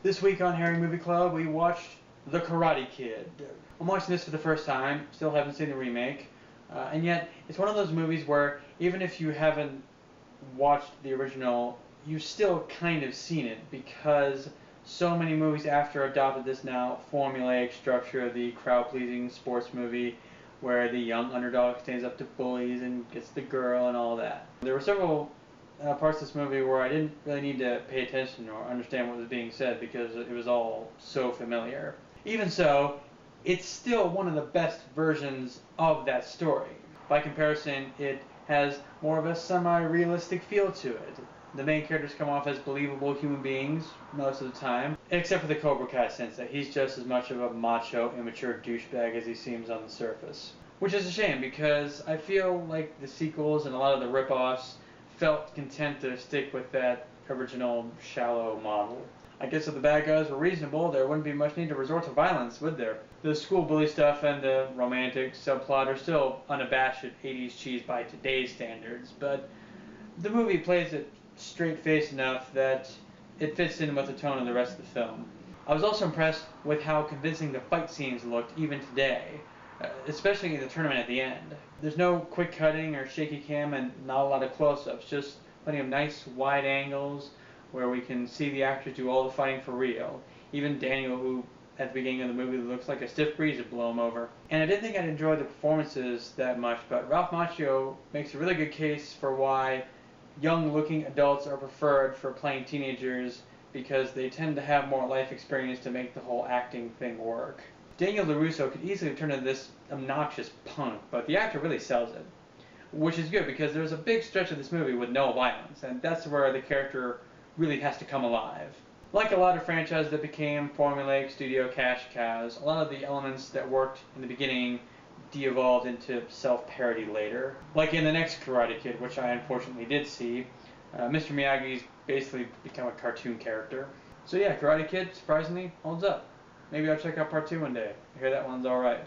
This week on Harry Movie Club, we watched The Karate Kid. I'm watching this for the first time, still haven't seen the remake, and yet it's one of those movies where even if you haven't watched the original, you've still kind of seen it because so many movies after adopted this now formulaic structure of the crowd-pleasing sports movie where the young underdog stands up to bullies and gets the girl and all that. There were several parts of this movie where I didn't really need to pay attention or understand what was being said because it was all so familiar. Even so, it's still one of the best versions of that story. By comparison, it has more of a semi-realistic feel to it. The main characters come off as believable human beings most of the time, except for the Cobra Kai sensei. He's just as much of a macho, immature douchebag as he seems on the surface. Which is a shame because I feel like the sequels and a lot of the rip-offs felt content to stick with that original shallow model. I guess if the bad guys were reasonable, there wouldn't be much need to resort to violence, would there? The school bully stuff and the romantic subplot are still unabashed 80s cheese by today's standards, but the movie plays it straight-faced enough that it fits in with the tone of the rest of the film. I was also impressed with how convincing the fight scenes looked even today, especially in the tournament at the end. There's no quick cutting or shaky cam and not a lot of close-ups, just plenty of nice wide angles where we can see the actors do all the fighting for real. Even Daniel, who at the beginning of the movie looks like a stiff breeze to blow him over. And I didn't think I'd enjoy the performances that much, but Ralph Macchio makes a really good case for why young-looking adults are preferred for playing teenagers because they tend to have more life experience to make the whole acting thing work. Daniel LaRusso could easily have turned into this obnoxious punk, but the actor really sells it. Which is good because there's a big stretch of this movie with no violence, and that's where the character really has to come alive. Like a lot of franchises that became formulaic studio cash cows, a lot of the elements that worked in the beginning de-evolved into self-parody later. Like in the next Karate Kid, which I unfortunately did see, Mr. Miyagi's basically become a cartoon character. So yeah, Karate Kid, surprisingly, holds up. Maybe I'll check out part 2 one day. I hear that one's alright.